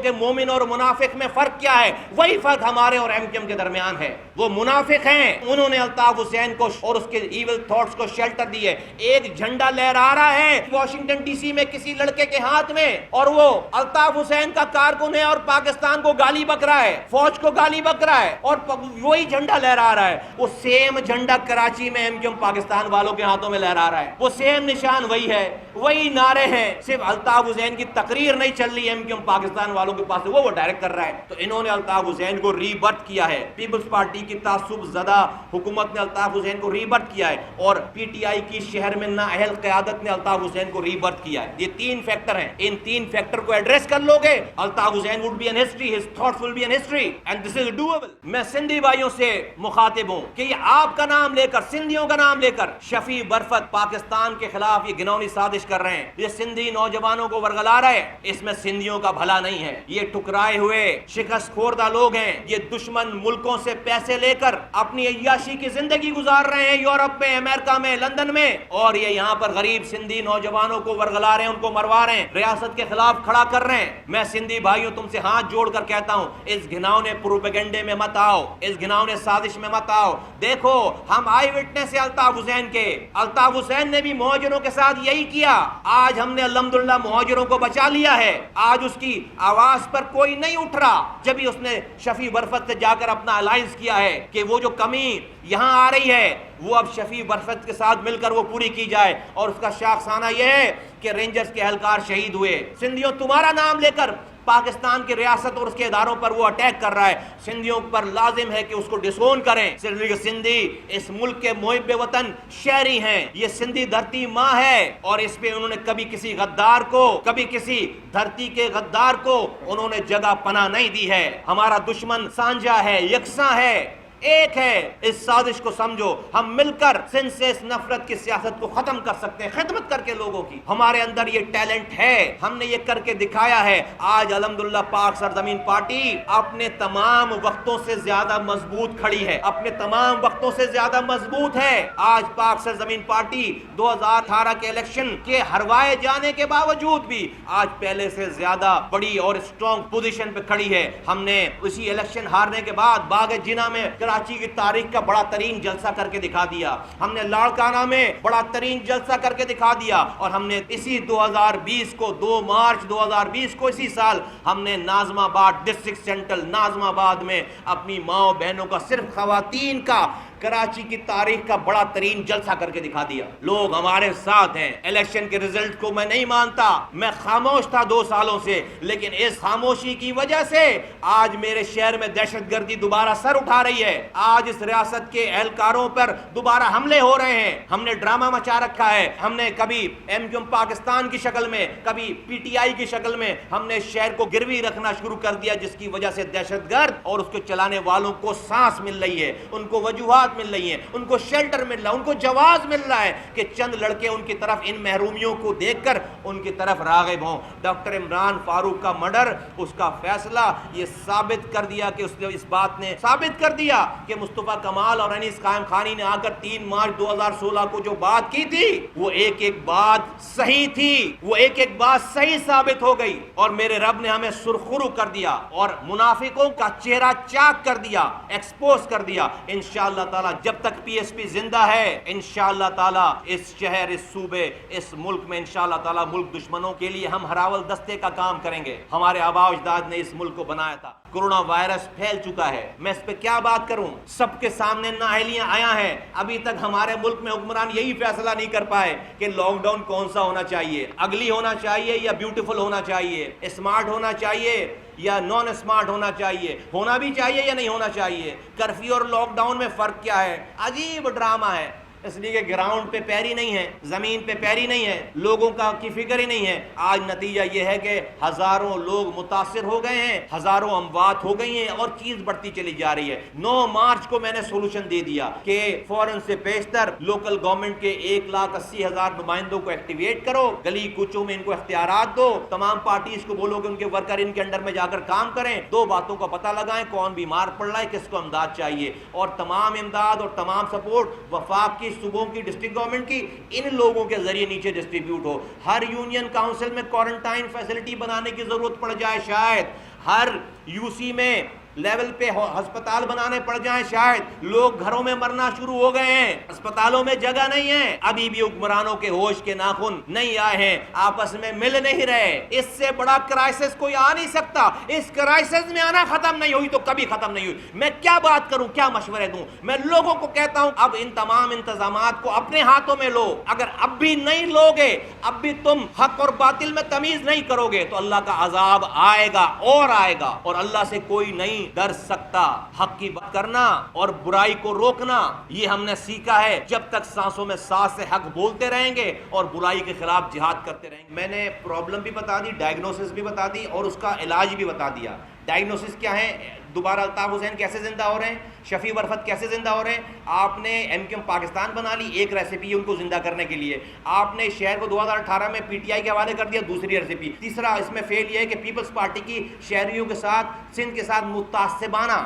کہ مومن اور منافق میں فرق کیا ہے. وہی فرق ہمارے اور ایم کیو ایم کے درمیان ہے. وہ منافق ہیں, انہوں نے الطاف حسین کو اور اس کے ایول تھاٹس کو شیلٹر دی ہے. ایک جھنڈا لہرا رہا ہے واشنگٹن ڈی سی میں کسی لڑکے کے ہاتھ میں, اور وہ الطاف حسین کا کارکن ہے اور پاکستان کو گالی بک رہا ہے, فوج کو گالی بک رہا ہے, اور وہی جھنڈا لہرا رہا ہے. وہ سیم جھنڈا کراچی میں ایم کیو ایم پاکستان والوں کے ہاتھوں میں لہرا رہا ہے. وہ سیم نشان وہی ہے, وہی نعرے ہیں, صرف الطاف حسین کی تقریر نہیں چل رہی ایم کیو ایم پاکستان والوں کے پاس, وہ ڈائریکٹ کر رہا ہے. تو انہوں نے الطاف حسین کو ری برتھ کیا ہے. پیپلز پارٹی کی تعصب زدہ حکومت نے الطاف حسین کو ری برتھ کیا ہے, اور پی ٹی آئی کی شہر میں نااہل قیادت نے الطاف حسین کو ری برتھ کیا ہے. یہ 3 فیکٹر ہیں, ان 3 فیکٹر کو ایڈریس کر لو گے, Altaf Hussain would be an history, his thoughts will be an history, and this is doable. میں سندھی بھائیوں سے مخاطب ہوں کہ یہ آپ کا نام لے کر, سندھیوں کا نام لے کر شفیع برفت پاکستان کے خلاف یہ گھناؤنی سازش کر رہے ہیں, یہ سندھی نوجوانوں کو ورگلا رہے ہیں, اس میں سندھیوں کا بھلا نہیں ہے. یہ ٹکرائے ہوئے شکست خوردہ لوگ ہیں. یہ دشمن ملکوں سے پیسے لے کر اپنی عیاشی کی زندگی گزار رہے ہیں یورپ میں, امریکہ میں, لندن میں, اور یہ یہاں پر غریب سندھی نوجوانوں کو ورگلا رہے ہیں, ان کو مروا رہے ہیں, ریاست کے خلاف کھڑا کر رہے ہیں. میں سندھی بھائیوں تم سے ہاتھ جوڑ کر کہتا ہوں, اس گھناؤنے پروپیگنڈے میں مت آؤ, اس گھناؤنے سازش میں مت آؤ. دیکھو ہم آئی وٹنس ہیں الطاف حسین کے. الطاف حسین نے بھی مہاجروں کے ساتھ یہی کیا. آج ہم نے الحمدللہ مہاجروں کو بچا لیا ہے. آج اس کی آواز پر کوئی نہیں اٹھ رہا. جبھی اس نے شفیع برفت سے جا کر اپنا الائنس کیا ہے کہ وہ جو کمی یہاں آ رہی ہے وہ اب شفیع برفت کے ساتھ مل کر وہ پوری کی جائے. اور اس کا شاخسانہ یہ ہے کہ رینجرز کے اہلکار شہید ہوئے. سندھیوں تمہارا نام لے کر پاکستان کی ریاست اور اس کے اداروں پر وہ اٹیک کر رہا ہے. سندھیوں پر لازم ہے کہ اس کو ڈسون کریں. سندھی اس ملک کے محب وطن شہری ہیں. یہ سندھی دھرتی ماں ہے اور اس پہ انہوں نے کبھی کسی غدار کو, کبھی کسی دھرتی کے غدار کو انہوں نے جگہ پناہ نہیں دی ہے. ہمارا دشمن سانجا ہے, یکساں ہے, ایک ہے. اس سازش کو سمجھو. ہم مل کر سندھ سے اس نفرت کی سیاست کو ختم کر سکتے ہیں, خدمت کر کے لوگوں کی. ہمارے اندر یہ ٹیلنٹ ہے, ہم نے یہ کر کے دکھایا ہے. آج الحمدللہ پاک سرزمین پارٹی اپنے تمام وقتوں سے زیادہ مضبوط کھڑی ہے, اپنے تمام وقتوں سے زیادہ مضبوط ہے. آج پاک سرزمین پارٹی 2018 کے الیکشن کے ہروائے جانے کے باوجود بھی آج پہلے سے زیادہ بڑی اور اسٹرانگ پوزیشن پہ کھڑی ہے. ہم نے اسی الیکشن ہارنے کے بعد باغ جناح میں کراچی کی تاریخ کا بڑا ترین جلسہ کر کے دکھا دیا. ہم نے لاڑکانہ میں بڑا ترین جلسہ کر کے دکھا دیا. اور ہم نے اسی 2020 کو 2 مارچ 2020 کو اسی سال ہم نے ناظم آباد ڈسٹرکٹ سینٹرل ناظم آباد میں اپنی ماں بہنوں کا, صرف خواتین کا, کراچی کی تاریخ کا بڑا ترین جلسہ کر کے دکھا دیا. لوگ ہمارے ساتھ ہیں. الیکشن کے رزلٹ کو میں نہیں مانتا, میں خاموش تھا 2 سالوں سے, لیکن اس خاموشی کی وجہ سے آج میرے شہر میں دہشت گردی دوبارہ سر اٹھا رہی ہے. آج اس ریاست کے اہلکاروں پر دوبارہ حملے ہو رہے ہیں. ہم نے ڈرامہ مچا رکھا ہے. ہم نے کبھی MQM پاکستان کی شکل میں, کبھی PTI کی شکل میں ہم نے شہر کو گروی رکھنا شروع کر دیا, جس کی وجہ سے دہشت گرد اور اس کو چلانے والوں کو سانس مل رہی ہے, ان کو وجوہات مل رہی ہیں, ان کو شیلٹر مل رہا ہے, ان کو جواز مل رہا ہے کہ چند لڑکے ان کی طرف, ان محرومیوں کو دیکھ کر ان کی طرف راغب ہوں. ڈاکٹر عمران فاروق کا مرڈر, اس کا فیصلہ یہ ثابت کر دیا کہ اس بات نے ثابت کر دیا کہ مصطفیٰ کمال اور انیس قائم خانی نے آ کر 3 مارچ 2016 کو جو بات کی تھی وہ ایک ایک بات صحیح تھی, وہ ایک ایک بات صحیح ثابت ہو گئی. اور میرے رب نے ہمیں سرخرو کر دیا اور منافقوں کا چہرہ چاک کر دیا, ایکسپوز کر دیا. انشاءاللہ تعالی جب تک PSP زندہ ہے, انشاءاللہ تعالی اس شہر, اس صوبے, اس ملک میں انشاءاللہ تعالی ملک دشمنوں کے لیے ہم ہراول دستے کا کام کریں گے. ہمارے آباء و اجداد نے اس ملک کو بنایا تھا. کورونا وائرس پھیل چکا ہے, میں اس پہ کیا بات کروں, سب کے سامنے نااہلیاں آیا ہیں. ابھی تک ہمارے ملک میں حکمران یہی فیصلہ نہیں کر پائے کہ لاک ڈاؤن کون سا ہونا چاہیے, اگلی ہونا چاہیے یا بیوٹیفل ہونا چاہیے, اسمارٹ ہونا چاہیے یا نان اسمارٹ ہونا چاہیے, ہونا بھی چاہیے یا نہیں ہونا چاہیے. کرفیو اور لاک ڈاؤن میں فرق کیا ہے؟ عجیب ڈرامہ ہے. اس لیے کہ گراؤنڈ پہ پیری نہیں ہے, زمین پہ پیری نہیں ہے, لوگوں کی فکر ہی نہیں ہے. آج نتیجہ یہ ہے کہ ہزاروں لوگ متاثر ہو گئے ہیں, ہزاروں اموات ہو گئی ہیں اور چیز بڑھتی چلی جا رہی ہے. 9 مارچ کو میں نے سولوشن دے دیا کہ فوراً سے بیشتر لوکل گورنمنٹ کے 1,80,000 نمائندوں کو ایکٹیویٹ کرو, گلی کوچوں میں ان کو اختیارات دو, تمام پارٹیز کو بولو کہ ان کے ورکر ان کے انڈر میں جا کر کام کریں, 2 باتوں کا پتہ لگائیں, کون بیمار پڑ رہا ہے, کس کو امداد چاہیے, اور تمام امداد اور تمام سپورٹ وفاق کی, صوبوں کی, ڈسٹرکٹ گورنمنٹ کی, ان لوگوں کے ذریعے نیچے ڈسٹریبیوٹ ہو. ہر یونین کاؤنسل میں کوارنٹائن فیسلٹی بنانے کی ضرورت پڑ جائے, شاید ہر UC میں لیول پہ ہسپتال بنانے پڑ جائیں, شاید لوگ گھروں میں مرنا شروع ہو گئے ہیں, اسپتالوں میں جگہ نہیں ہے. ابھی بھی حکمرانوں کے ہوش کے ناخن نہیں آئے ہیں, آپس میں مل نہیں رہے. اس سے بڑا کرائسس کوئی آ نہیں سکتا. اس کرائسس میں آنا ختم نہیں ہوئی تو کبھی ختم نہیں ہوئی. میں کیا بات کروں, کیا مشورے دوں؟ میں لوگوں کو کہتا ہوں اب ان تمام انتظامات کو اپنے ہاتھوں میں لو. اگر اب بھی نہیں لوگے, اب بھی تم حق اور باطل میں تمیز نہیں کرو گے تو اللہ کا عذاب آئے گا اور آئے گا, اور اللہ سے کوئی نہیں ڈر سکتا. حق کی بات کرنا اور برائی کو روکنا یہ ہم نے سیکھا ہے. جب تک سانسوں میں سانس سے حق بولتے رہیں گے اور برائی کے خلاف جہاد کرتے رہیں گے. میں نے پرابلم بھی بتا دی, ڈائگنوسس بھی بتا دی اور اس کا علاج بھی بتا دیا. ڈائگنوسس کیا ہے؟ دوبارہ الطاف حسین کیسے زندہ ہو رہے ہیں، شفیع برفت کیسے زندہ ہو رہے ہیں؟ آپ نے ایم کیو ایم پاکستان بنا لی، ایک ریسیپی ان کو زندہ کرنے کے لیے. آپ نے شہر کو 2018 میں پی ٹی آئی کے حوالے کر دیا، دوسری ریسیپی. تیسرا اس میں فیل یہ ہے کہ پیپلز پارٹی کی شہریوں کے ساتھ، سندھ کے ساتھ متعصبانہ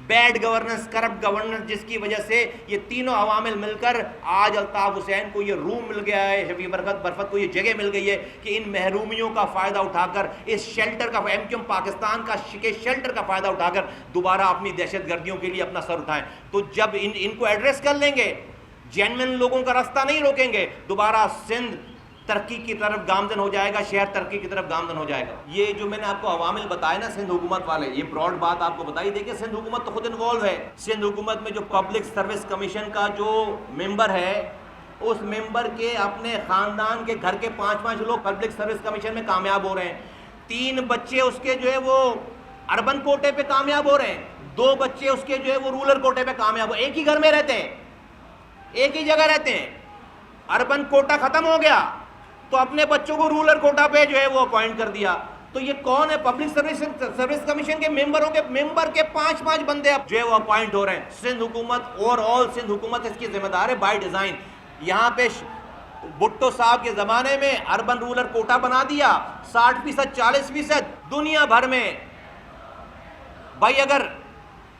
بیڈ گورننس، کرپٹ گورننس، جس کی وجہ سے یہ تینوں عوامل مل کر آج الطاف حسین کو یہ روم مل گیا ہے، شفیع برفت کو یہ جگہ مل گئی ہے کہ ان محرومیوں کا فائدہ اٹھا کر، اس شیلٹر کا، ایم کیو ایم پاکستان کا شیلٹر کا فائدہ اٹھا کر دوبارہ اپنی دہشت گردیوں کے لیے اپنا سر اٹھائیں. تو جب ان کو ایڈریس کر لیں گے، جینوین لوگوں کا راستہ نہیں روکیں گے، دوبارہ سندھ ترقی کی طرف گامزن ہو جائے گا، شہر ترقی کی طرف گامزن ہو جائے گا. یہ جو میں نے آپ کو عوامل بتائے نا سندھ حکومت والے، یہ براڈ بات آپ کو بتائی. دیکھیں سندھ حکومت تو خود انوالو ہے. سندھ حکومت میں جو پبلک سروس کمیشن کا جو ممبر ہے، اس ممبر کے اپنے خاندان کے گھر کے 5 لوگ پبلک سروس کمیشن میں کامیاب ہو رہے ہیں. 3 بچے اس کے جو ہے وہ اربن کوٹے پہ کامیاب ہو رہے ہیں، 2 بچے اس کے جو ہے وہ رورل کوٹے پہ کامیاب ہو. ایک ہی گھر میں رہتے ہیں، ایک ہی جگہ رہتے ہیں. اربن کوٹا ختم ہو گیا تو اپنے بچوں کو رورل کوٹا پہ جو ہے وہ اپوائنٹ کر دیا. تو یہ کون ہے؟ پبلک سروس کمیشن کے ممبر کے 5 بندے اب جو ہے وہ اپوائنٹ ہو رہے ہیں. سندھ حکومت اوور آل سندھ حکومت اس کی ذمہ دار ہے بائی ڈیزائن. یہاں پہ بھٹو صاحب کے زمانے میں اربن رورل کوٹا بنا دیا، 60%، 40%. دنیا بھر میں بھائی اگر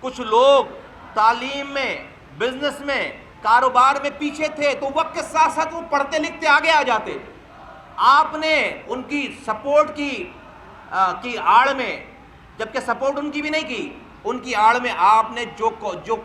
کچھ لوگ تعلیم میں، بزنس میں، کاروبار میں پیچھے تھے تو وقت کے ساتھ ساتھ وہ پڑھتے لکھتے آگے آ جاتے. آپ نے ان کی سپورٹ کی آڑ میں، جبکہ سپورٹ ان کی بھی نہیں کی، ان کی آڑ میں آپ نے جو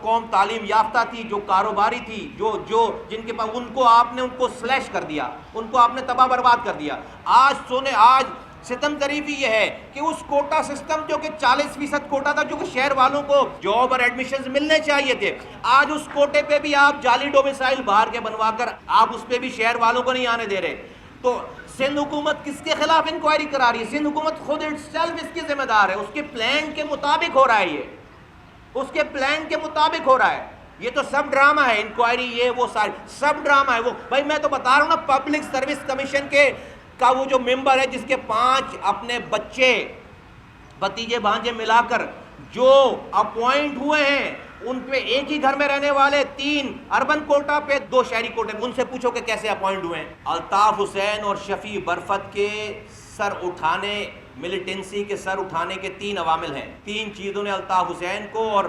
قوم تعلیم یافتہ تھی، جو کاروباری تھی، جو جن کے پاس، ان کو سلیش کر دیا، ان کو آپ نے تباہ برباد کر دیا. آج ستم طریفی یہ ہے کہ اس کوٹا سسٹم جو کہ 40% کوٹا تھا، جو کہ شہر والوں کو جاب اور ایڈمیشنز ملنے چاہیے تھے، آج اس کوٹے پہ بھی آپ جعلی ڈومیسائل باہر کے بنوا کر آپ اس پہ بھی شہر والوں کو نہیں آنے دے رہے. تو سندھ حکومت کس کے خلاف انکوائری کرا رہی ہے؟ سندھ حکومت خود اس کی ذمہ دار ہے. اس کے پلان کے مطابق ہو رہا ہے، یہ اس کے پلان کے مطابق ہو رہا ہے. یہ تو سب ڈرامہ ہے، انکوائری یہ وہ ساری سب ڈرامہ ہے. وہ بھائی میں تو بتا رہا ہوں نا، پبلک سروس کمیشن کا وہ جو ممبر ہے، جس کے 5 اپنے بچے، بھتیجے بھانجے ملا کر جو اپوائنٹ ہوئے ہیں، ان پہ ایک ہی گھر میں رہنے والے 3 اربن کوٹا پہ، 2 شہری کوٹے پہ. ان سے پوچھو کہ کیسے اپوائنٹ ہوئے ہیں. الطاف حسین اور شفیع برفت کے سر اٹھانے، ملیٹنسی کے سر اٹھانے کے 3 عوامل ہیں. 3 چیزوں نے الطاف حسین کو اور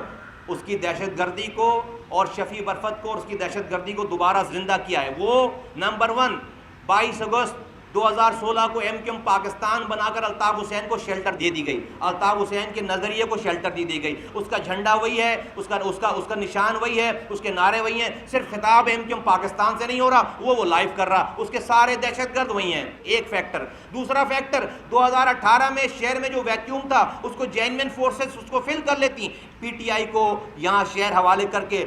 اس کی دہشت گردی کو، اور شفیع برفت کو اور اس کی دہشت گردی کو دوبارہ زندہ کیا ہے. وہ نمبر 1، 22 اگست 2016 کو ایم کیو ایم پاکستان بنا کر الطاف حسین کو شیلٹر دے دی گئی. الطاف حسین کے نظریے کو شیلٹر دی گئی. اس کا جھنڈا وہی ہے، اس کا نشان وہی ہے، اس کے نعرے وہی ہیں. صرف خطاب ایم کیو ایم پاکستان سے نہیں ہو رہا، وہ لائیو کر رہا. اس کے سارے دہشت گرد وہی ہیں. ایک فیکٹر. دوسرا فیکٹر، 2018 میں شہر میں جو ویکیوم تھا، اس کو جینوین فورسز اس کو فل کر لیتی. پی ٹی آئی کو یہاں شہر حوالے کر کے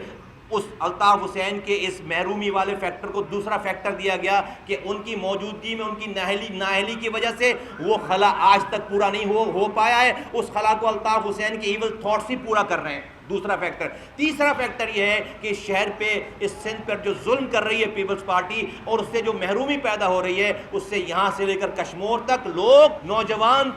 اس الطاف حسین کے اس محرومی والے فیکٹر کو دوسرا فیکٹر دیا گیا کہ ان کی موجودگی میں، ان کی نااہلی کی وجہ سے وہ خلا آج تک پورا نہیں ہو پایا ہے. اس خلا کو الطاف حسین کے ایول تھاٹس ہی پورا کر رہے ہیں. دوسرا فیکٹر. تیسرا فیکٹر یہ ہے کہ شہر پہ، اس سندھ پر جو ظلم کر رہی ہے پیپلز پارٹی، اور اس سے جو محرومی پیدا ہو رہی ہے، اس سے یہاں سے لے کر کشمور تک لوگ،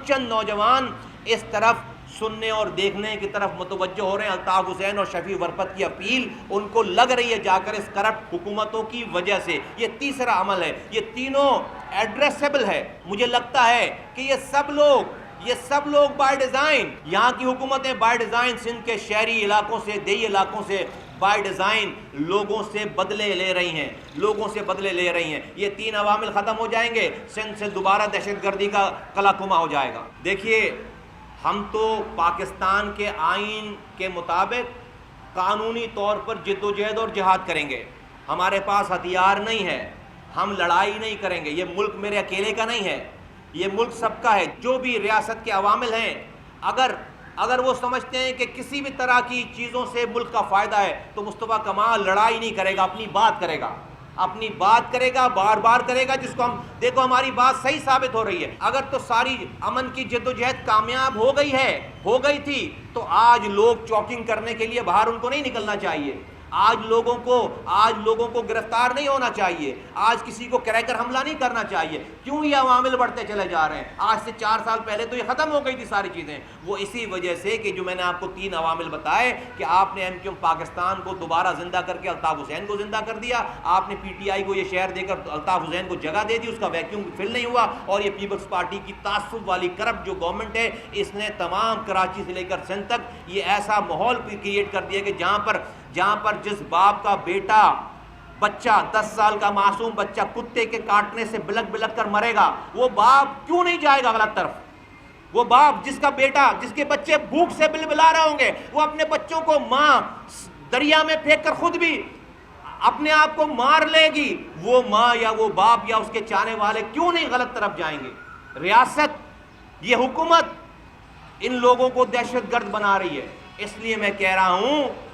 چند نوجوان اس طرف سننے اور دیکھنے کی طرف متوجہ ہو رہے ہیں. الطاف حسین اور شفیع برفت کی اپیل ان کو لگ رہی ہے جا کر اس کرپٹ حکومتوں کی وجہ سے. یہ تیسرا عمل ہے. یہ تینوں ایڈریسیبل ہے. مجھے لگتا ہے کہ یہ سب لوگ بائی ڈیزائن، یہاں کی حکومتیں بائی ڈیزائن سندھ کے شہری علاقوں سے، دیہی علاقوں سے بائی ڈیزائن لوگوں سے بدلے لے رہی ہیں. یہ 3 عوامل ختم ہو جائیں گے، سندھ سے دوبارہ دہشت گردی کا قلعہ کما ہو جائے گا. دیکھیے، ہم تو پاکستان کے آئین کے مطابق قانونی طور پر جد و جہد اور جہاد کریں گے. ہمارے پاس ہتھیار نہیں ہے، ہم لڑائی نہیں کریں گے. یہ ملک میرے اکیلے کا نہیں ہے، یہ ملک سب کا ہے. جو بھی ریاست کے عوامل ہیں، اگر وہ سمجھتے ہیں کہ کسی بھی طرح کی چیزوں سے ملک کا فائدہ ہے، تو مصطفیٰ کمال لڑائی نہیں کرے گا، اپنی بات کرے گا، بار بار کرے گا. جس کو ہم دیکھو، ہماری بات صحیح ثابت ہو رہی ہے. اگر تو ساری امن کی جد و جہد کامیاب ہو گئی تھی، تو آج لوگ چوکنگ کرنے کے لیے باہر ان کو نہیں نکلنا چاہیے. آج لوگوں کو گرفتار نہیں ہونا چاہیے، آج کسی کو کریکر حملہ نہیں کرنا چاہیے۔ کیوں یہ عوامل بڑھتے چلے جا رہے ہیں؟ آج سے 4 سال پہلے تو یہ ختم ہو گئی تھی ساری چیزیں۔ وہ اسی وجہ سے کہ جو میں نے آپ کو 3 عوامل بتائے کہ آپ نے MQM پاکستان کو دوبارہ زندہ کر کے الطاف حسین کو زندہ کر دیا، آپ نے PTI کو یہ شہر دے کر الطاف حسین کو جگہ دے دی، اس کا ویکیوم فل نہیں ہوا، اور یہ پیپلز پارٹی کی تعصب والی کرپٹ جو گورنمنٹ ہے، اس نے تمام کراچی سے لے کر سندھ تک یہ ایسا ماحول کریٹ کر دیا کہ جہاں پر جس باپ کا بیٹا بچہ 10 سال کا معصوم بچہ کتے کے کاٹنے سے بلک بلک کر مرے گا، وہ باپ کیوں نہیں جائے گا غلط طرف؟ وہ باپ جس کا بیٹا، جس کے بچے بھوک سے بلبلا رہے ہوں گے، وہ اپنے بچوں کو ماں دریا میں پھینک کر خود بھی اپنے آپ کو مار لے گی، وہ ماں یا وہ باپ یا اس کے چاہنے والے کیوں نہیں غلط طرف جائیں گے؟ ریاست، یہ حکومت ان لوگوں کو دہشت گرد بنا رہی ہے۔ اس لیے میں کہہ رہا ہوں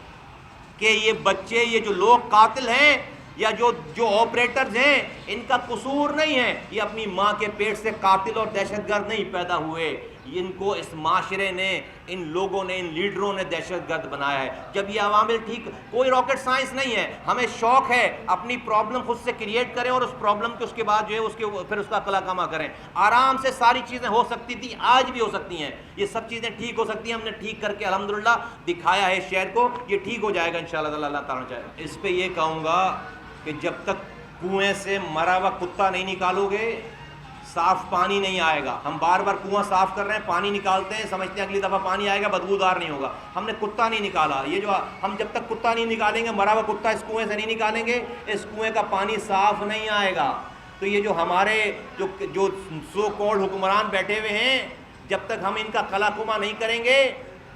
کہ یہ بچے، یہ جو لوگ قاتل ہیں یا جو آپریٹرز ہیں، ان کا قصور نہیں ہے، یہ اپنی ماں کے پیٹ سے قاتل اور دہشت گرد نہیں پیدا ہوئے، ان کو اس معاشرے نے، ان لوگوں نے، ان لیڈروں نے دہشت گرد بنایا ہے۔ جب یہ عوامل ٹھیک، کوئی راکٹ سائنس نہیں ہے، ہمیں شوق ہے اپنی پرابلم خود سے کریٹ کریں اور اس پرابلم کے اس کے بعد جو ہے پھر اس کا قلع کما کریں۔ آرام سے ساری چیزیں ہو سکتی تھی، آج بھی ہو سکتی ہیں، یہ سب چیزیں ٹھیک ہو سکتی ہیں، ہم نے ٹھیک کر کے الحمدللہ دکھایا ہے شہر کو، یہ ٹھیک ہو جائے گا انشاءاللہ تعالی، اللہ تعالیٰ چاہے۔ اس پہ یہ کہوں گا کہ جب تک کنویں سے مرا ہوا کتا نہیں نکالو گے، صاف پانی نہیں آئے گا۔ ہم بار بار کنواں صاف کر رہے ہیں، پانی نکالتے ہیں، سمجھتے ہیں اگلی دفعہ پانی آئے گا بدبودار نہیں ہوگا، ہم نے کتا نہیں نکالا۔ یہ جو ہم جب تک کتا نہیں نکالیں گے، مرا ہوا کتا اس کنویں سے نہیں نکالیں گے، اس کنویں کا پانی صاف نہیں آئے گا۔ تو یہ جو ہمارے جو سو کالڈ حکمران بیٹھے ہوئے ہیں، جب تک ہم ان کا قلع کما نہیں کریں گے،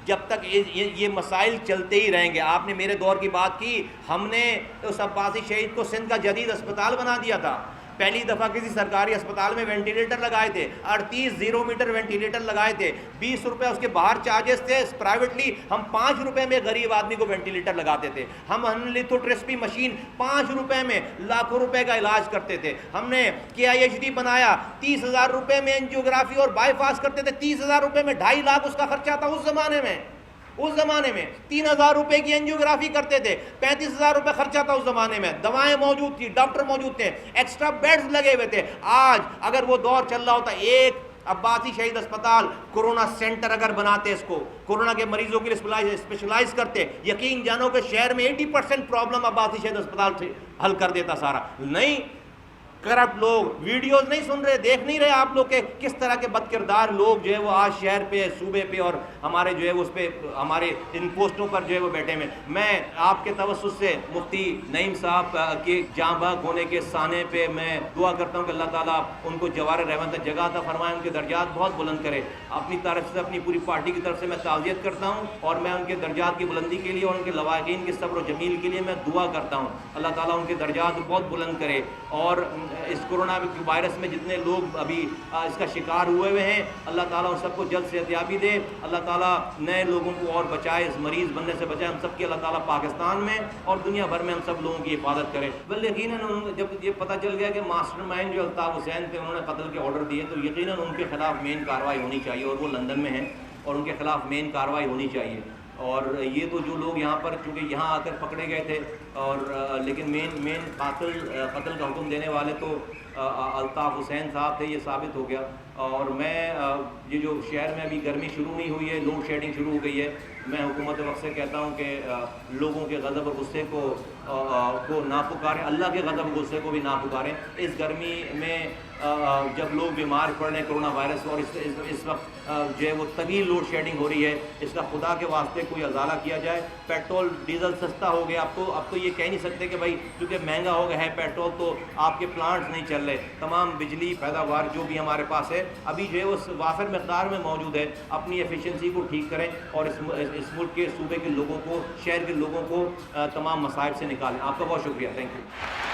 جب تک یہ مسائل چلتے ہی رہیں گے۔ آپ نے میرے دور کی بات کی، ہم نے اس عباسی شہید کو سندھ کا جدید اسپتال بنا دیا تھا۔ پہلی دفعہ کسی سرکاری اسپتال میں وینٹیلیٹر لگائے تھے، 38 0 میٹر وینٹیلیٹر لگائے تھے، 20 روپے اس کے باہر چارجز تھے، پرائیویٹلی ہم 5 روپے میں غریب آدمی کو وینٹیلیٹر لگاتے تھے۔ ہم لیتھوٹریسپی مشین 5 روپے میں لاکھوں روپے کا علاج کرتے تھے۔ ہم نے KIHD بنایا، 30,000 روپے میں اینجیوگرافی اور بائی پاس کرتے تھے، 30,000 روپے میں 2.5 لاکھ اس کا خرچہ تھا اس زمانے میں۔ 3,000 روپے کی اینجیوگرافی کرتے تھے، 35,000 روپے خرچہ تھا اس زمانے میں، دوائیں موجود تھی، ڈاکٹر موجود تھے، ایکسٹرا بیڈز لگے ہوئے تھے۔ آج اگر وہ دور چل رہا ہوتا، ایک عباسی شہید اسپتال کورونا سینٹر اگر بناتے، اس کو کورونا کے مریضوں کے لیے اسپیشلائز کرتے، یقین جانو کہ شہر میں 80% پرابلم عباسی شہید اسپتال سے حل کر دیتا سارا۔ نہیں، کرپٹ لوگ ویڈیوز نہیں سن رہے، دیکھ نہیں رہے آپ لوگ کہ کس طرح کے بد کردار لوگ جو ہے وہ آج شہر پہ، صوبے پہ اور ہمارے جو ہے اس پہ ہمارے ان پوسٹوں پر جو ہے وہ بیٹھے ہوئے۔ میں آپ کے توسط سے مفتی نعیم صاحب کے جاں بحق ہونے کے سانے پہ میں دعا کرتا ہوں کہ اللہ تعالیٰ ان کو جوار رحمت جگہ عطا فرمائے، ان کے درجات بہت بلند کرے۔ اپنی طرف سے، اپنی پوری پارٹی کی طرف سے میں تعزیت کرتا ہوں، اور میں ان کے درجات کی بلندی کے لیے اور ان کے لواحقین کے صبر و جمیل کے لیے میں دعا کرتا ہوں۔ اللہ تعالیٰ ان کے درجات بہت بلند کرے، اور اس کورونا وائرس میں جتنے لوگ ابھی اس کا شکار ہوئے ہوئے ہیں، اللہ تعالیٰ ان سب کو جلد صحتیابی دے، اللہ تعالیٰ نئے لوگوں کو اور بچائے، اس مریض بننے سے بچائے ہم سب کی، اللہ تعالیٰ پاکستان میں اور دنیا بھر میں ہم سب لوگوں کی حفاظت کرے۔ بل یقیناً جب یہ پتہ چل گیا کہ ماسٹر مائنڈ جو الطاف حسین تھے، انہوں نے قتل کے آرڈر دیے، تو یقیناً ان کے خلاف مین کارروائی ہونی چاہیے، اور وہ لندن میں ہیں اور ان کے خلاف مین کارروائی ہونی چاہیے۔ اور یہ تو جو لوگ یہاں پر چونکہ یہاں آ کر پکڑے گئے تھے، اور لیکن مین قتل کا حکم دینے والے تو الطاف حسین صاحب تھے، یہ ثابت ہو گیا۔ اور میں یہ جو شہر میں ابھی گرمی شروع نہیں ہوئی ہے، لوڈ شیڈنگ شروع ہو گئی ہے، میں حکومت وقت سے کہتا ہوں کہ لوگوں کے غضب اور غصے کو نہ پکاریں، اللہ کے غضب و غصے کو بھی نہ پکاریں۔ اس گرمی میں جب لوگ بیمار پڑ رہے ہیں کورونا وائرس، اور اس وقت جو ہے وہ طویل لوڈ شیڈنگ ہو رہی ہے، اس کا خدا کے واسطے کوئی ازالہ کیا جائے۔ پیٹرول ڈیزل سستا ہو گیا، اب تو یہ کہہ نہیں سکتے کہ بھائی کیونکہ مہنگا ہو گیا ہے پیٹرول تو آپ کے پلانٹس نہیں چل رہے۔ تمام بجلی پیداوار جو بھی ہمارے پاس ہے ابھی جو ہے وہ وافر مقدار میں موجود ہے، اپنی ایفیشنسی کو ٹھیک کریں اور اس ملک کے صوبے کے لوگوں کو، شہر کے لوگوں کو تمام مصائب سے نکالیں۔ آپ کا بہت شکریہ، تھینک یو۔